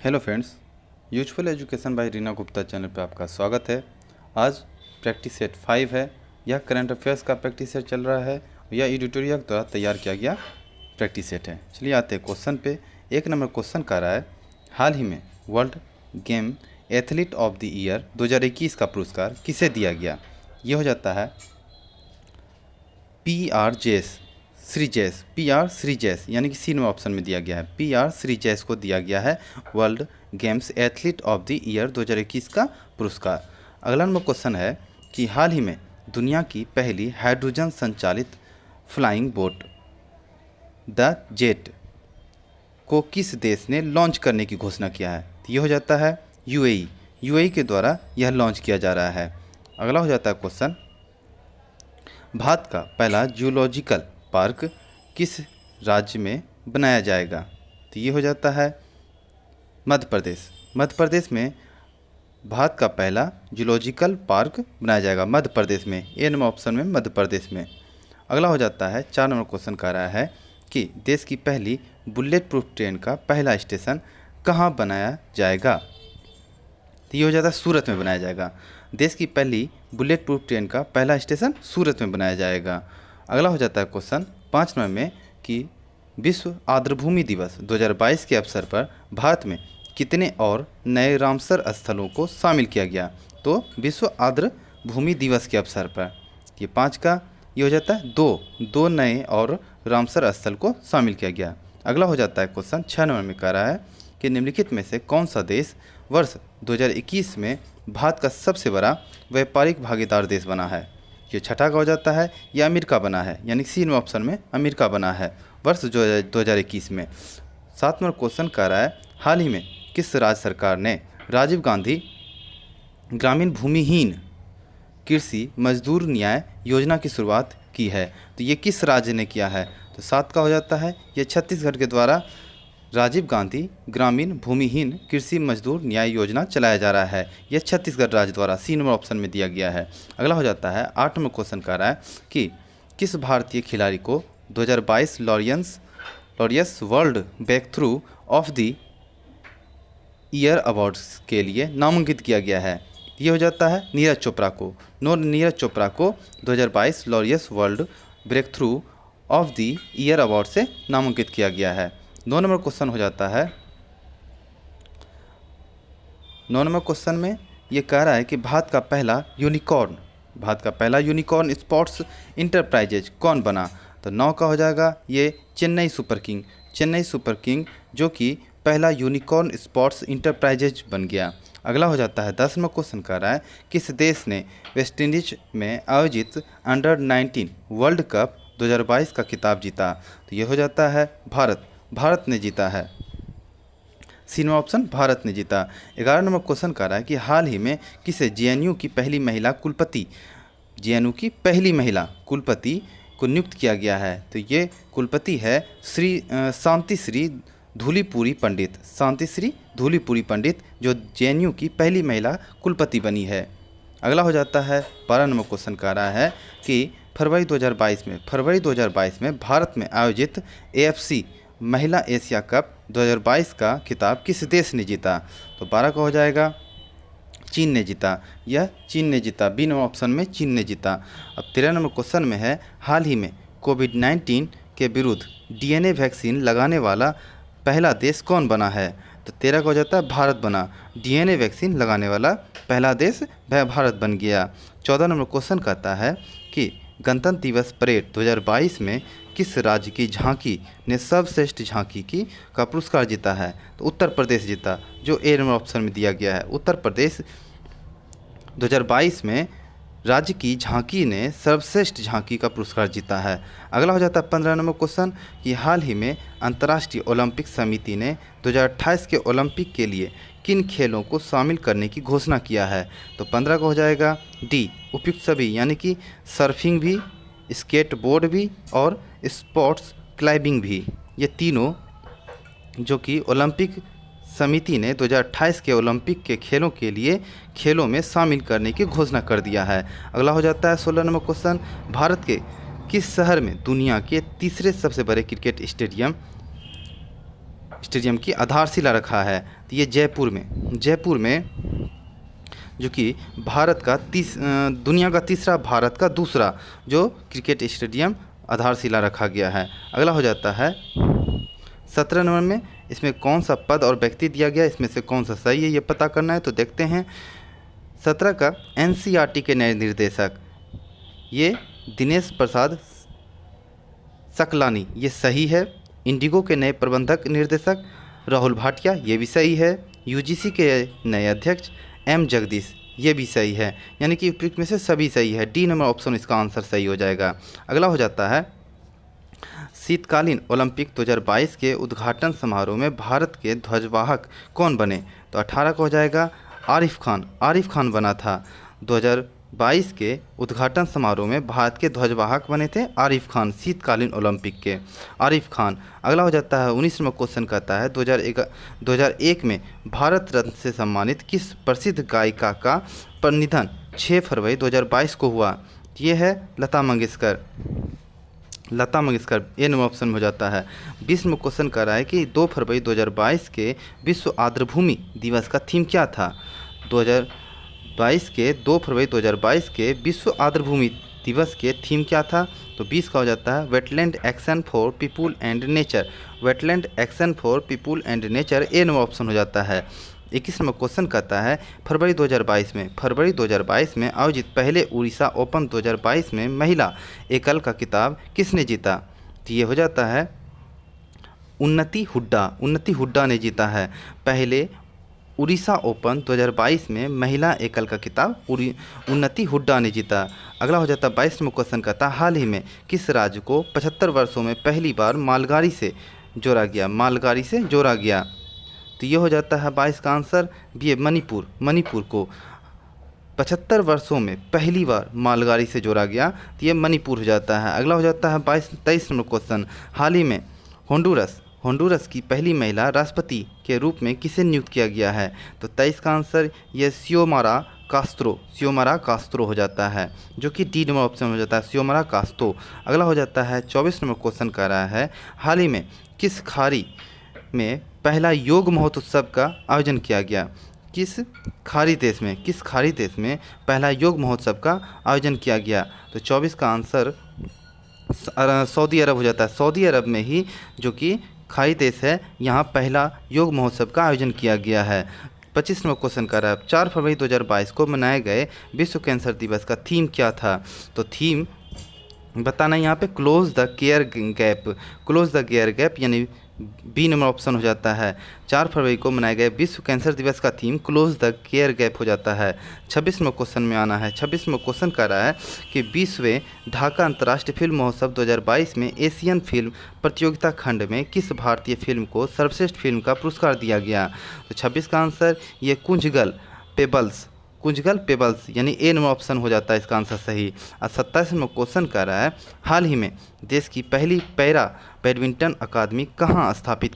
Hello friends, useful education by Reena Gupta channel पे आपका स्वागत है। आज प्रैक्टिस सेट 5 है। यह करंट अफेयर्स का प्रैक्टिस सेट चल रहा है। यह एडिटोरियल द्वारा तैयार किया गया प्रैक्टिस सेट है। चलिए आते हैं क्वेश्चन पे। एक नंबर क्वेश्चन का रहा है, हाल ही में world game athlete of the year 2021 का पुरस्कार किसे दिया गया। ये हो जाता है PR श्रीजेस यानी कि सी नंबर ऑप्शन में दिया गया है। PR श्रीजेस को दिया गया है world games athlete of the year 2021 का पुरस्कार। अगला नंबर क्वेश्चन है कि हाल ही में दुनिया की पहली हाइड्रोजन संचालित फ्लाइंग बोट द जेट को किस देश ने लॉन्च करने की घोषणा किया है। तो ये हो जाता है यूएई के द्वारा यह लॉन्च किया जा रहा है। अगला हो जाता है क्वेश्चन, भारत का पहला जूलॉजिकल पार्क किस राज्य में बनाया जाएगा। तो ये हो जाता है मध्य प्रदेश में भारत का पहला जूलॉजिकल पार्क बनाया जाएगा मध्य प्रदेश में। ए नंबर ऑप्शन में मध्य प्रदेश में। अगला हो जाता है 4 नंबर क्वेश्चन का रहा है कि देश की पहली बुलेट प्रूफ ट्रेन का पहला स्टेशन कहाँ बनाया जाएगा। तो ये हो जाता है सूरत में बनाया जाएगा। देश की पहली बुलेट प्रूफ ट्रेन का पहला स्टेशन सूरत में बनाया जाएगा। अगला हो जाता है क्वेश्चन 5 नंबर में कि विश्व आर्द्रभूमि दिवस 2022 के अवसर पर भारत में कितने और नए रामसर स्थलों को शामिल किया गया। तो विश्व आर्द्रभूमि दिवस के अवसर पर ये 5 का ये हो जाता है दो नए और रामसर स्थल को शामिल किया गया। अगला हो जाता है क्वेश्चन 6 नंबर में कह रहा है कि निम्नलिखित में से कौन सा देश वर्ष 2021 में भारत का सबसे बड़ा व्यापारिक भागीदार देश बना है। ये छठा का हो जाता है, यह अमेरिका बना है, यानी सी नंबर ऑप्शन में अमेरिका बना है वर्ष 2021 में। 7 नंबर क्वेश्चन कह रहा है, हाल ही में किस राज्य सरकार ने राजीव गांधी ग्रामीण भूमिहीन कृषि मजदूर न्याय योजना की शुरुआत की है। तो ये किस राज्य ने किया है। तो 7 का हो जाता है, ये छत्तीसगढ़ के द्वारा राजीव गांधी ग्रामीण भूमिहीन कृषि मजदूर न्याय योजना चलाया जा रहा है। यह छत्तीसगढ़ राज्य द्वारा सी नंबर ऑप्शन में दिया गया है। अगला हो जाता है 8 नंबर क्वेश्चन का रहा है कि किस भारतीय खिलाड़ी को 2022 Laureus world breakthrough of the year awards के लिए नामांकित किया गया है। ये हो जाता है नीरज चोपड़ा को 2022 Laureus world breakthrough of the year award से नामांकित किया गया है। 9 नंबर क्वेश्चन हो जाता है, 9 नंबर क्वेश्चन में ये कह रहा है कि भारत का पहला यूनिकॉर्न स्पोर्ट्स इंटरप्राइजेज कौन बना। तो 9 का हो जाएगा ये चेन्नई सुपर किंग जो कि पहला यूनिकॉर्न स्पोर्ट्स इंटरप्राइजेज बन गया। अगला हो जाता है 10 नंबर क्वेश्चन कह रहा है किस देश ने वेस्टइंडीज में आयोजित अंडर-19 वर्ल्ड कप 2022 का खिताब जीता। तो ये हो जाता है भारत ने जीता है। सी नंबर ऑप्शन भारत ने जीता। 11 नंबर क्वेश्चन कह रहा है कि हाल ही में किसे जेएनयू की पहली महिला कुलपति को नियुक्त किया गया है। तो ये कुलपति है शांति श्री धूलीपुरी पंडित जो जेएनयू की पहली महिला कुलपति बनी है। अगला हो जाता है 12 नंबर क्वेश्चन कह रहा है कि फरवरी 2022 में भारत में आयोजित AFC महिला एशिया कप 2022 का खिताब किस देश ने जीता। तो 12 का हो जाएगा चीन ने जीता। बी नंबर ऑप्शन में चीन ने जीता। अब 13 नंबर क्वेश्चन में है, हाल ही में कोविड-19 के विरुद्ध DNA वैक्सीन लगाने वाला पहला देश कौन बना है। तो 13 का हो जाता है भारत बना। DNA वैक्सीन लगाने वाला पहला देश भारत बन गया। 14 नंबर क्वेश्चन कहता है कि गणतंत्र दिवस परेड 2022 में किस राज्य की झांकी ने सर्वश्रेष्ठ झांकी का पुरस्कार जीता है। तो उत्तर प्रदेश जीता, जो ए नंबर ऑप्शन में दिया गया है। उत्तर प्रदेश 2022 में राज्य की झांकी ने सर्वश्रेष्ठ झांकी का पुरस्कार जीता है। अगला हो जाता है 15 नंबर क्वेश्चन कि हाल ही में अंतर्राष्ट्रीय ओलंपिक समिति ने 2028 के ओलंपिक के लिए किन खेलों को शामिल करने की घोषणा किया है। तो 15 का हो जाएगा डी उपयुक्त सभी, यानी कि सर्फिंग भी, स्केटबोर्ड भी और स्पोर्ट्स क्लाइंबिंग भी, ये तीनों जो कि ओलंपिक समिति ने 2028 के ओलंपिक के खेलों में शामिल करने की घोषणा कर दिया है। अगला हो जाता है 16 नंबर क्वेश्चन, भारत के किस शहर में दुनिया के तीसरे सबसे बड़े क्रिकेट स्टेडियम स्टेडियम की आधारशिला रखा है? तो ये जयपुर में जो कि दुनिया का तीसरा, भारत का दूसरा जो क्रिकेट स्टेडियम आधारशिला रखा गया है। अगला हो जाता है 17 नंबर में, इसमें कौन सा पद और व्यक्ति दिया गया, इसमें से कौन सा सही है ये पता करना है। तो देखते हैं 17 का एनसीईआरटी के नए निर्देशक ये दिनेश प्रसाद सकलानी, ये सही है। इंडिगो के नए प्रबंधक निर्देशक राहुल भाटिया, ये भी सही है। यूजीसी के नए अध्यक्ष एम जगदीश, ये भी सही है। यानी कि उपयुक्त में से सभी सही है। डी नंबर ऑप्शन इसका आंसर सही हो जाएगा। अगला हो जाता है शीतकालीन ओलंपिक 2022 के उद्घाटन समारोह में भारत के ध्वजवाहक कौन बने? तो 18 का हो जाएगा आरिफ खान बना था। 2022 के उद्घाटन समारोह में भारत के ध्वजवाहक बने थे आरिफ खान, शीतकालीन ओलंपिक के आरिफ खान। अगला हो जाता है 19 में क्वेश्चन कहता है 2001 में भारत रत्न से सम्मानित किस प्रसिद्ध गायिका का निधन 6 फरवरी 2022 को हुआ? ये है लता मंगेशकर। ए नंबर ऑप्शन में हो जाता है। 20 में क्वेश्चन कर रहा है कि 2 फरवरी 2022 के विश्व आर्द्रभूमि दिवस का थीम क्या था? 2 फरवरी 2022 के विश्व आर्द्रभूमि दिवस के थीम क्या था? तो 20 का हो जाता है wetland action for people and nature. Wetland action for people and nature, A number option हो जाता है। 21 नंबर क्वेश्चन कहता है फरवरी 2022 में आयोजित पहले उड़ीसा ओपन 2022 में महिला एकल का खिताब किसने जीता? तो ये हो जाता है उन्नति हुड्डा ने जीता है। पहले उड़ीसा ओपन 2022 में महिला एकल का खिताब उन्नति हुड्डा ने जीता। अगला हो जाता है 22 में क्वेश्चन कहता है हाल ही में किस राज्य को 75 वर्षों में पहली बार मालगाड़ी से जोड़ा गया? तो ये हो जाता है 22 का आंसर बी, मणिपुर को 75 वर्षों में पहली बार मालगाड़ी से जोड़ा गया, तो ये मणिपुर हो जाता है। अगला हो जाता है 23 नंबर क्वेश्चन, हाल ही में होंडुरस की पहली महिला राष्ट्रपति के रूप में किसे नियुक्त किया गया है? तो 23 का आंसर ये सियोमारा कास्त्रो हो जाता है, जो कि डी नंबर ऑप्शन हो जाता है, सियोमारा कास्त्रो। अगला हो जाता है 24 नंबर क्वेश्चन कर रहा है हाल ही में किस खाड़ी में पहला योग महोत्सव का आयोजन किया गया? किस खाड़ी देश में पहला योग महोत्सव का आयोजन किया गया? तो 24 का आंसर सऊदी अरब हो जाता है। सऊदी अरब में ही जो कि खाड़ी देश है, यहाँ पहला योग महोत्सव का आयोजन किया गया है। 25 नंबर क्वेश्चन कर रहा है 4 फरवरी 2022 को मनाए गए विश्व कैंसर दिवस का थीम क्या था? तो थीम बताना यहाँ पे क्लोज द केयर गैप, यानी बी नंबर ऑप्शन हो जाता है। 4 फरवरी को मनाए गए विश्व कैंसर दिवस का theme close the care gap हो जाता है। 26 में क्वेश्चन में आना है। 26 में क्वेश्चन कर रहा है कि 20वें ढाका अंतर्राष्ट्रीय फिल्म महोत्सव 2022 में एशियन फिल्म प्रतियोगिता खंड में किस भारतीय फिल्म को सर्वश्रेष्ठ फिल्म का पुरस्कार दिया गया? तो 26 का आंसर ये कुंजगल पेबल्स यानी ए नंबर ऑप्शन हो जाता है इसका आंसर सही। और 27 में क्वेश्चन कर रहा है हाल ही में देश की पहली पैरा बैडमिंटन अकादमी कहाँ स्थापित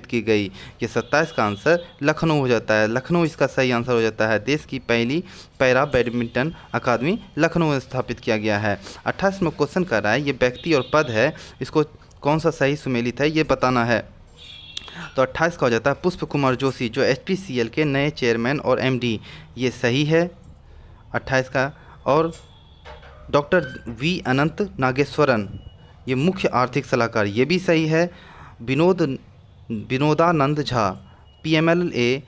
की गई? ये 27 का आंसर लखनऊ हो जाता है। लखनऊ इसका सही आंसर हो जाता है। देश की पहली पैरा बैडमिंटन अकादमी लखनऊ में स्थापित किया गया है। 28 में क्वेश्चन कर रहा है ये व्यक्ति और पद है, इसको कौन सा सही सुमेलित है ये बताना है। तो 28 का हो जाता है पुष्प कुमार जोशी, जो HPCL के नए चेयरमैन और MD, ये सही है 28 का। और डॉक्टर V अनंत नागेश्वरन, ये मुख्य आर्थिक सलाहकार, ये भी सही है। विनोदानंद झा PMLA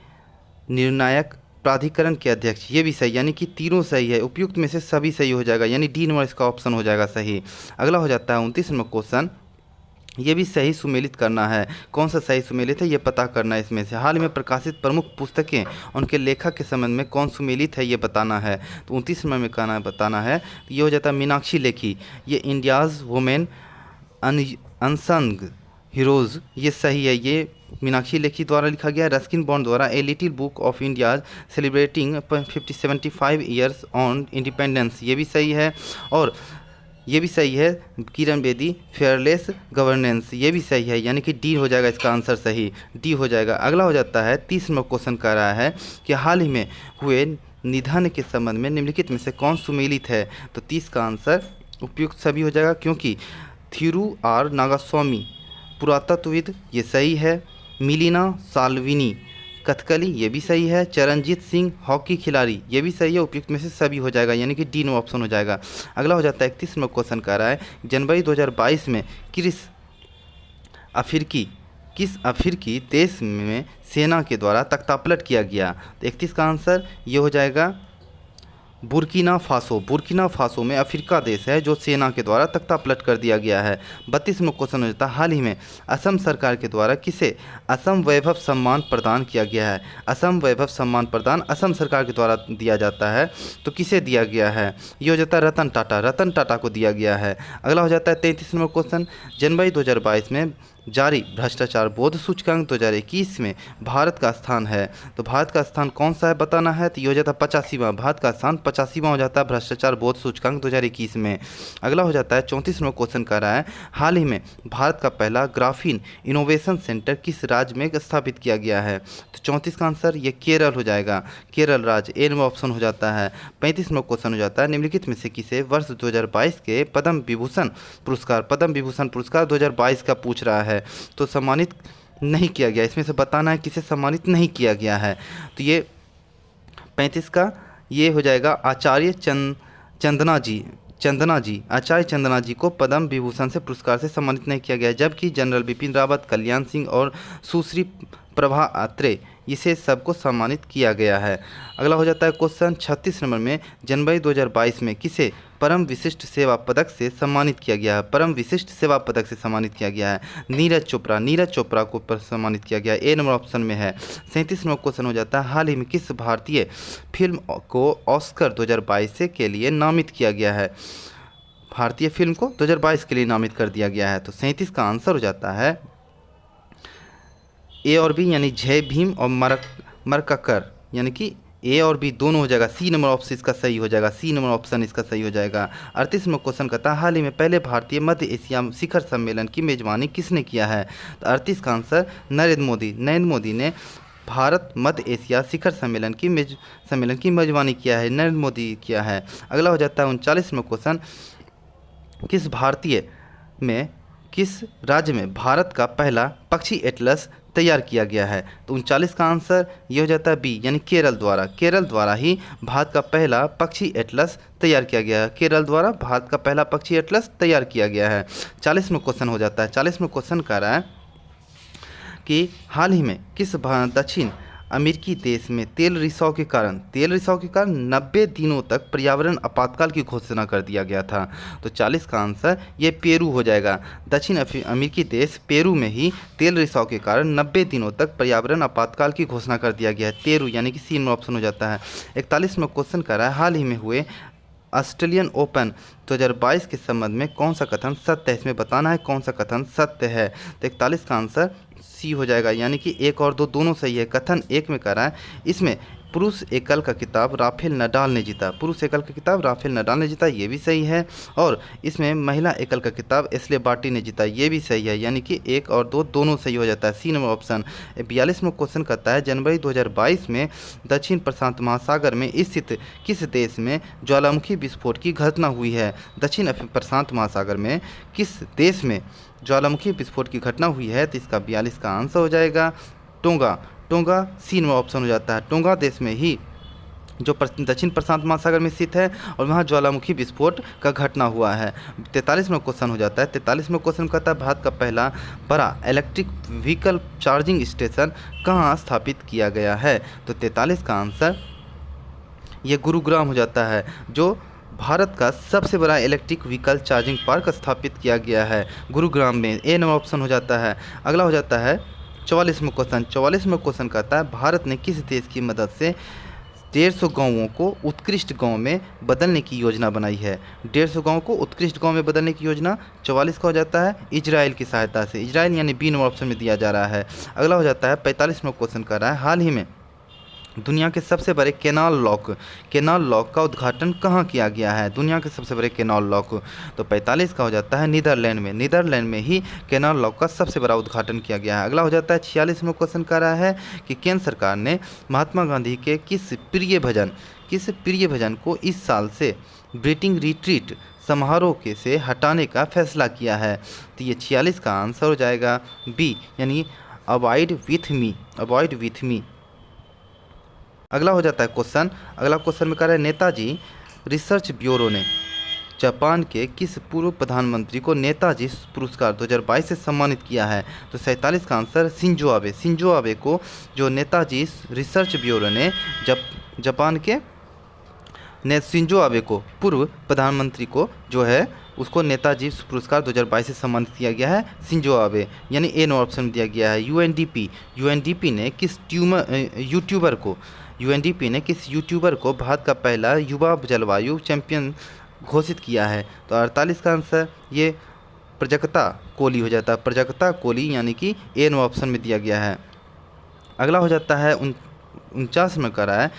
निर्णायक प्राधिकरण के अध्यक्ष, ये भी सही, यानी कि तीनों सही है। उपयुक्त में से सभी सही हो जाएगा, यानी डी नंबर इसका ऑप्शन हो जाएगा सही। अगला हो जाता है 29 नंबर क्वेश्चन, ये भी सही सुमेलित करना है। कौन सा सही सुमेलित है ये पता करना है। इसमें से हाल ही में प्रकाशित प्रमुख पुस्तकें उनके लेखक के संबंध में कौन सुमेलित है ये बताना है। तो 29 नंबर में कहना बताना है, तो ये हो जाता है मीनाक्षी लेखी, ये इंडियाज़ वुमेन अनसंग हीरोज़, ये सही है, ये मीनाक्षी लेखी द्वारा लिखा गया। रस्किन बॉन्ड द्वारा a little book of India celebrating 75 years on independence, ये भी सही है। और ये भी सही है किरण बेदी फेयरलेस गवर्नेंस, ये भी सही है, यानी कि डी हो जाएगा इसका आंसर सही, डी हो जाएगा। अगला हो जाता है 30 नंबर क्वेश्चन कर रहा है कि हाल ही में हुए निधन के संबंध में निम्नलिखित में से कौन सुमेलित है? तो 30 का आंसर उपयुक्त सभी हो जाएगा, क्योंकि थिरू आर पुरातत्वविद, ये सही है। मिलिना साल्विनी, कथकली, ये भी सही है। चरणजीत सिंह, हॉकी खिलाड़ी, ये भी सही है। उपयुक्त में से सभी हो जाएगा, यानी कि डी नो ऑप्शन हो जाएगा। अगला हो जाता है 31 नंबर क्वेश्चन कह रहा है जनवरी 2022 में किस अफ्रीकी देश में सेना के द्वारा तख्तापलट किया गया। तो 31 का आंसर ये हो जाएगा बुर्किना फासो। बुर्किना फासो में अफ्रीका देश है जो सेना के द्वारा तख्तापलट कर दिया गया है। 32 में क्वेश्चन हो जाता है हाल ही में असम सरकार के द्वारा किसे असम वैभव सम्मान प्रदान किया गया है। असम वैभव सम्मान प्रदान असम सरकार के द्वारा दिया जाता है, तो किसे दिया गया है? ये हो जाता है रतन टाटा। रतन टाटा को दिया गया है। अगला हो जाता है 33 नंबर क्वेश्चन जनवरी 2022 में जारी भ्रष्टाचार बोध सूचकांक 2021 में भारत का स्थान है। तो भारत का स्थान कौन सा है बताना है, तो ये हो जाता है 85वां। भारत का स्थान 85वां हो जाता है भ्रष्टाचार बोध सूचकांक 2021 में। अगला हो जाता है 34 नंबर क्वेश्चन कर रहा है हाल ही में भारत का पहला ग्राफीन इनोवेशन सेंटर किस राज्य में स्थापित किया गया है। तो 34 का आंसर ये केरल हो जाएगा। केरल राज्य ए नंबर ऑप्शन हो जाता है। 35 नंबर क्वेश्चन हो जाता है निम्नलिखित में से किसे वर्ष 2022 के पद्म विभूषण पुरस्कार 2022 का पूछ रहा है, तो सम्मानित नहीं किया गया। इसमें से बताना है किसे सम्मानित नहीं किया गया है। तो ये 35 का ये हो जाएगा आचार्य चंदना जी आचार्य चंदना जी को पद्म विभूषण से पुरस्कार से सम्मानित नहीं किया गया, जबकि जनरल बिपिन रावत, कल्याण सिंह और सुश्री प्रभा अत्रे इसे सबको सम्मानित किया गया है। अगला हो जाता है क्वेश्चन 36 नंबर में जनवरी 2022 में किसे परम विशिष्ट सेवा पदक से सम्मानित किया गया है। परम विशिष्ट सेवा पदक से सम्मानित किया गया है नीरज चोपड़ा को सम्मानित किया गया है। ए नंबर ऑप्शन में है। 37 नंबर क्वेश्चन हो जाता है हाल ही में किस भारतीय फिल्म को ऑस्कर 2022 के लिए नामित किया गया है। भारतीय फिल्म को 2022 के लिए नामित कर दिया गया है। तो 37 का आंसर हो जाता है ए और बी, यानी जय भीम और मरककर, यानी कि ए और बी दोनों हो जाएगा। सी नंबर ऑप्शन इसका सही हो जाएगा। सी नंबर ऑप्शन इसका सही हो जाएगा। 38 में क्वेश्चन कहता है हाल ही में पहले भारतीय मध्य एशिया शिखर सम्मेलन की मेजबानी किसने किया है। तो 38 का आंसर नरेंद्र मोदी ने भारत मध्य एशिया शिखर सम्मेलन की मेजबानी किया है। नरेंद्र मोदी किया है। अगला हो जाता है 39 में क्वेश्चन किस राज्य में भारत का पहला पक्षी एटलस तैयार किया गया है। तो 39 का आंसर ये हो जाता है बी, यानी केरल द्वारा ही भारत का पहला पक्षी एटलस तैयार किया गया है। केरल द्वारा भारत का पहला पक्षी एटलस तैयार किया गया है। 40 में क्वेश्चन हो जाता है। 40 में क्वेश्चन कर रहा है कि हाल ही में किस दक्षिण अमेरिकी देश में तेल रिसाव के कारण 90 दिनों तक पर्यावरण आपातकाल की घोषणा कर दिया गया था। तो 40 का आंसर ये पेरू हो जाएगा। दक्षिण अमेरिकी देश पेरू में ही तेल रिसाव के कारण 90 दिनों तक पर्यावरण आपातकाल की घोषणा कर दिया गया है। पेरू, यानी कि सी में ऑप्शन हो जाता है। 41 में क्वेश्चन कर रहा है हाल ही में हुए ऑस्ट्रेलियन ओपन 2022 के संबंध में कौन सा कथन सत्य है। इसमें बताना है कौन सा कथन सत्य है। तो 41 का आंसर सी हो जाएगा, यानी कि 1 और 2 दोनों सही है। कथन 1 में कह रहा है इसमें पुरुष एकल का खिताब राफेल नडाल ने जीता, ये भी सही है। और इसमें महिला एकल का खिताब एश्ले बार्टी ने जीता, ये भी सही है, यानी कि 1 और 2 दोनों सही हो जाता है। सी नंबर ऑप्शन। 42 में क्वेश्चन करता है जनवरी 2022 में दक्षिण प्रशांत महासागर में स्थित किस देश में ज्वालामुखी विस्फोट की घटना हुई है। दक्षिण प्रशांत महासागर में किस देश में ज्वालामुखी विस्फोट की घटना हुई है। तो इसका 42 का आंसर हो जाएगा टोंगा। सी में ऑप्शन हो जाता है। टोंगा देश में ही जो दक्षिण प्रशांत महासागर में स्थित है और वहाँ ज्वालामुखी विस्फोट का घटना हुआ है। 43 में क्वेश्चन हो जाता है। 43 में क्वेश्चन कहता है भारत का पहला बड़ा इलेक्ट्रिक व्हीकल चार्जिंग स्टेशन कहाँ स्थापित किया गया है। तो 43 का आंसर ये गुरुग्राम हो जाता है, जो भारत का सबसे बड़ा इलेक्ट्रिक व्हीकल चार्जिंग पार्क स्थापित किया गया है गुरुग्राम में। ए नंबर ऑप्शन हो जाता है। अगला हो जाता है 44 में क्वेश्चन। 44 में क्वेश्चन कहता है भारत ने किस देश की मदद से 150 गाँवों को उत्कृष्ट गांव में बदलने की योजना बनाई है। 150 गाँव को उत्कृष्ट गांव में बदलने की योजना 44 का हो जाता है इजराइल की सहायता से। इजराइल यानी बी नंबर ऑप्शन में दिया जा रहा है। अगला हो जाता है 45 में क्वेश्चन कर रहा है हाल ही में दुनिया के सबसे बड़े कैनाल लॉक का उद्घाटन कहाँ किया गया है। दुनिया के सबसे बड़े कैनाल लॉक। तो 45 का हो जाता है नीदरलैंड में ही कैनाल लॉक का सबसे बड़ा उद्घाटन किया गया है। अगला हो जाता है 46 में क्वेश्चन कर रहा है कि केंद्र सरकार ने महात्मा गांधी के किस प्रिय भजन को इस साल से ब्रीटिंग रिट्रीट समारोह के से हटाने का फैसला किया है? तो ये 46 का आंसर हो जाएगा बी, यानी avoid with me, avoid with me. अगला हो जाता है क्वेश्चन, अगला क्वेश्चन में कह रहा है नेताजी रिसर्च ब्यूरो ने जापान के किस पूर्व प्रधानमंत्री को नेताजी पुरस्कार 2022 से सम्मानित किया है? तो 47 का answer Shinzo Abe, Shinzo Abe को जो नेताजी रिसर्च ब्यूरो ने जापान के शिंजो आबे को, पूर्व प्रधानमंत्री को जो है उसको नेताजी पुरस्कार 2022 से सम्मानित किया गया है, शिंजो आबे, यानी ए नो ऑप्शन दिया गया है। यूएनडीपी ने किस यूट्यूबर को भारत का पहला युवा जलवायु चैंपियन घोषित किया है? तो 48 का आंसर ये प्रजक्ता कोली हो जाता है, प्रजक्ता कोली, यानी कि ए नो ऑप्शन में दिया गया है। अगला हो जाता है 49 में करा है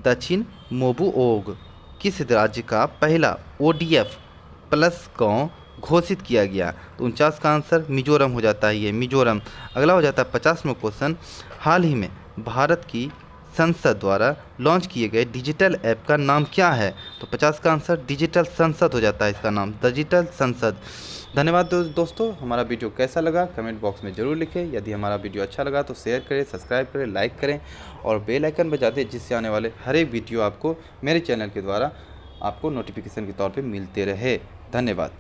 दक्षिण मोबुओग किस राज्य का पहला ODF प्लस गांव घोषित किया गया? तो 49 का आंसर मिजोरम हो जाता है, ये मिजोरम। अगला हो जाता है 50वां क्वेश्चन, हाल ही में भारत की संसद द्वारा लॉन्च किए गए डिजिटल ऐप का नाम क्या है? तो 50 का आंसर डिजिटल संसद हो जाता है, इसका नाम डिजिटल संसद। धन्यवाद दोस्तों, हमारा वीडियो कैसा लगा कमेंट बॉक्स में ज़रूर लिखें। यदि हमारा वीडियो अच्छा लगा तो शेयर करें, सब्सक्राइब करें, लाइक करें और बेल आइकन बजा दें, जिससे आने वाले हर एक वीडियो आपको मेरे चैनल के द्वारा आपको नोटिफिकेशन के तौर पे मिलते रहे। धन्यवाद।